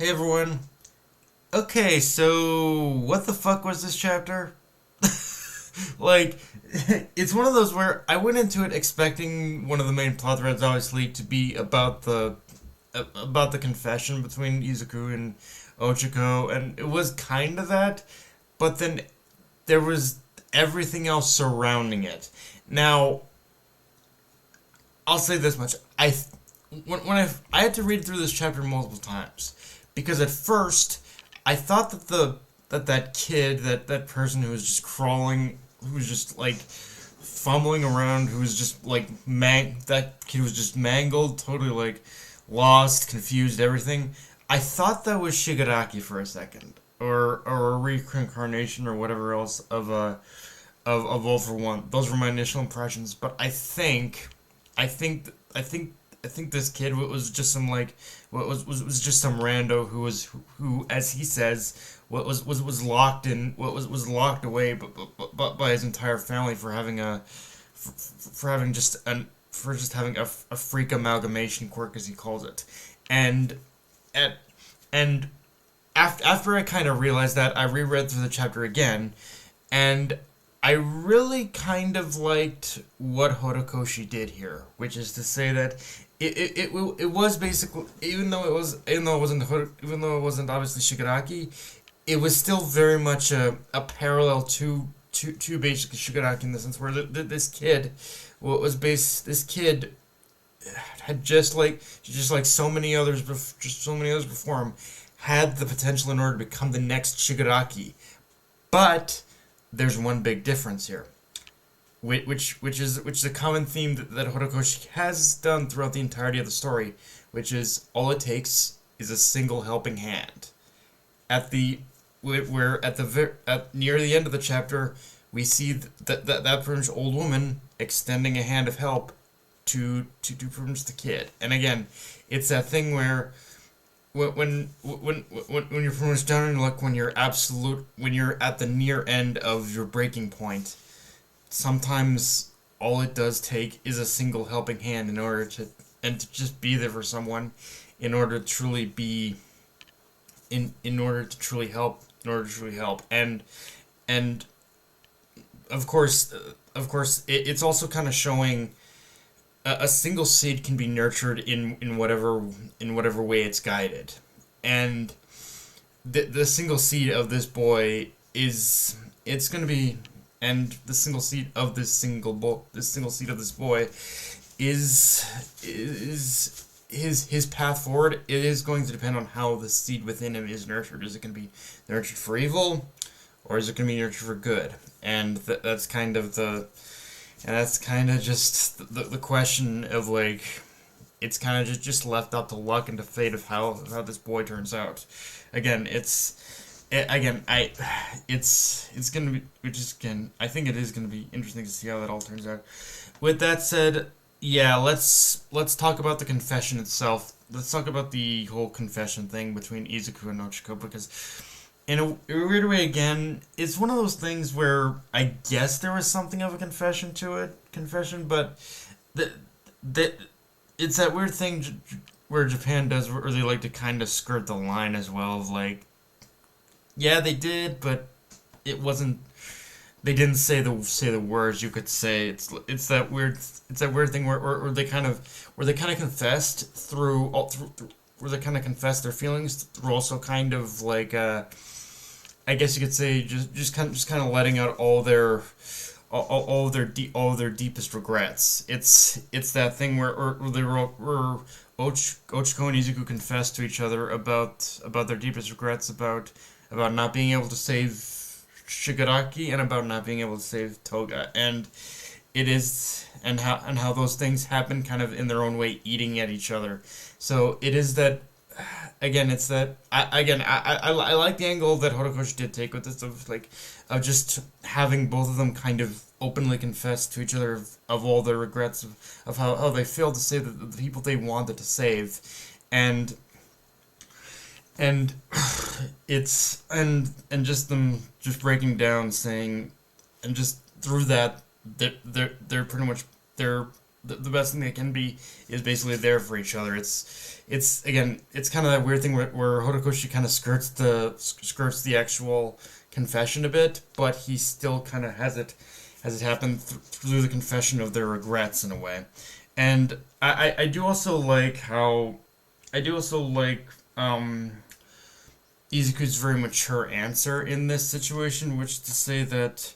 Hey everyone. Okay, so what the fuck was this chapter? Like, it's one of those where I went into it expecting one of the main plot threads, obviously, to be about the confession between Izuku and Ochiko, and it was kind of that, but then there was everything else surrounding it. Now, I'll say this much: when I had to read through this chapter multiple times because at first I thought that that kid, that person who was just crawling, who was just like fumbling around, who was just like that kid was just mangled, totally like lost, confused, everything. I thought that was Shigaraki for a second, or a reincarnation or whatever else of All for One. Those were my initial impressions, but I think this kid was just some like was just some rando who as he says was locked in was locked away but by his entire family for having for having just for just having a freak amalgamation quirk as he calls it, and at and after I kind of realized that, I reread through the chapter again, and I really kind of liked what Horikoshi did here, which is to say that it was basically, even though it wasn't obviously Shigaraki, it was still very much a parallel to basically Shigaraki in the sense where this kid this kid had just like so many others before him, had the potential in order to become the next Shigaraki, but there's one big difference here, which is a common theme that Horikoshi has done throughout the entirety of the story, which is all it takes is a single helping hand. At the where at near the end of the chapter, we see that pretty much old woman extending a hand of help to pretty much the kid, and again, it's that thing where when you're pretty much down in luck, when you're at the near end of your breaking point, sometimes all it does take is a single helping hand to just be there for someone in order to truly be in order to truly help and it's also kind of showing a single seed can be nurtured in whatever way it's guided, and the single seed of this boy is it's gonna be and the single seed of this single seed of this boy is his path forward. It is going to depend on how the seed within him is nurtured. Is it going to be nurtured for evil, or is it going to be nurtured for good? And that's kind of just the question of like, it's kind of just left up to luck and to fate of how this boy turns out. Again, it's gonna be, which is again, I think it is gonna be interesting to see how that all turns out. With that said, yeah, let's talk about the confession itself. Let's talk about the whole confession thing between Izuku and Ochiko, because in a weird way, again, it's one of those things where I guess there was something of a confession, but the it's that weird thing where Japan does, where they like to kind of skirt the line as well, of like, yeah, they did, but it wasn't. They didn't say the words. You could say it's that weird thing where they kind of confessed where they kind of confessed their feelings through also kind of like I guess you could say just kind of letting out all of their deepest regrets. It's that thing where Ochiko and Izuku confess to each other about their deepest regrets, about not being able to save Shigaraki and about not being able to save Toga, and how those things happen kind of in their own way, eating at each other. So it is that, again, it's that I like the angle that Horikoshi did take with this, of just having both of them kind of openly confess to each other of all their regrets of how they failed to save the people they wanted to save, and and it's and just them just breaking down, saying, and just through that they're pretty much the best thing they can be is basically there for each other. It's again, it's kind of that weird thing where Horikoshi kind of skirts the actual confession a bit, but he still kind of has it happen through the confession of their regrets in a way. And I do also like how I do also like Izuku's very mature answer in this situation, which is to say that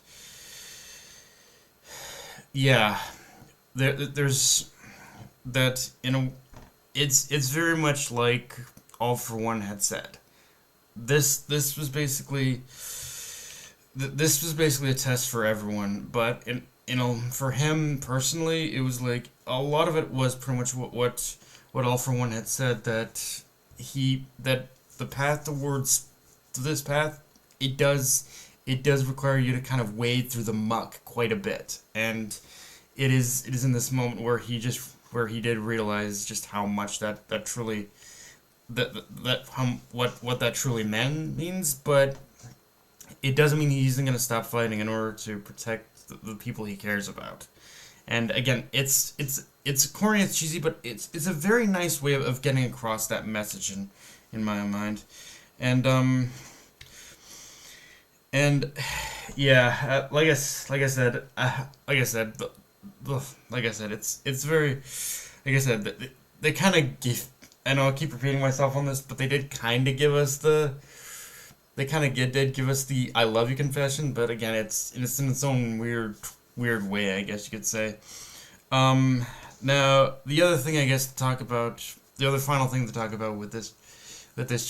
yeah, there's that in a it's very much like All for One had said. This was basically this was basically a test for everyone, but for him personally, it was like a lot of it was pretty much what All for One had said, that the path to this path, it does require you to kind of wade through the muck quite a bit, and it is in this moment where he did realize just how much that truly that how what that truly means, but it doesn't mean he isn't going to stop fighting in order to protect the people he cares about. And again, it's corny, it's cheesy, but it's a very nice way of getting across that message in my mind. And and yeah, like I said, like I said, it's very, like I said, they kind of give. I know I keep repeating myself on this, but they did kind of give us did give us the "I love you" confession, but again, it's in its own weird way, I guess you could say. Now the other thing I guess to talk about, the other final thing to talk about with this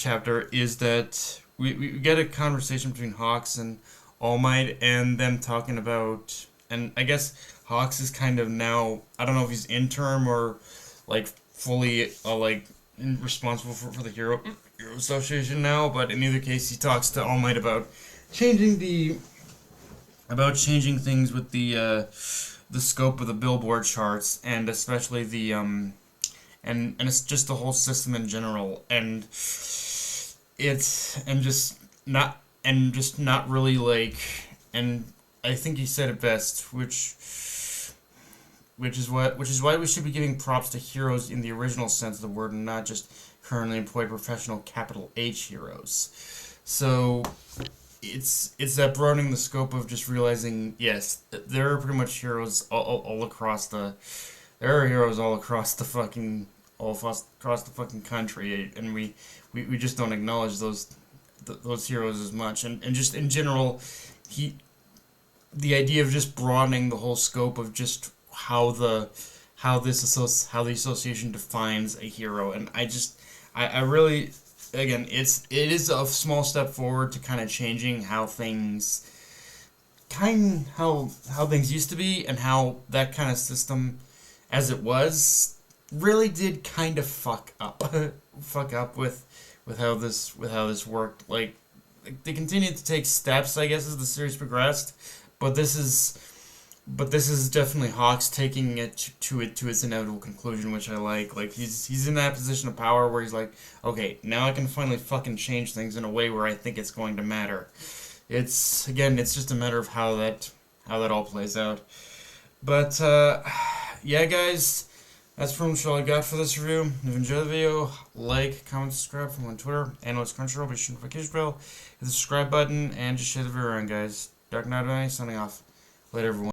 chapter is that we get a conversation between Hawks and All Might, and them talking about, and I guess Hawks is kind of now, I don't know if he's interim or like fully like responsible for the Hero Association now, but in either case, he talks to All Might about changing things with the scope of the billboard charts, and especially the and it's just the whole system in general, and it's just not really like, and I think he said it best, which is why we should be giving props to heroes in the original sense of the word, and not just currently employed professional capital H heroes. So it's that broadening the scope of just realizing, yes, there are pretty much heroes all across the there are heroes all across the fucking across the fucking country, and we just don't acknowledge those heroes as much, and just in general, the idea of just broadening the whole scope of just how the association defines a hero, and I really, again, it is a small step forward to kind of changing how things used to be, and how that kind of system as it was really did kind of fuck up with how this worked. Like they continued to take steps, I guess, as the series progressed, but this is definitely Hawks taking it to its inevitable conclusion, which I like. Like he's in that position of power where he's like, okay, now I can finally fucking change things in a way where I think it's going to matter. It's just a matter of how that all plays out. But yeah, guys, that's pretty much all I got for this review. If you enjoyed the video, like, comment, subscribe from on Twitter, and it's Crunchyroll. Be sure to notification bell, hit the subscribe button, and just share the video around, guys. Dark Knight signing off. Later, everyone.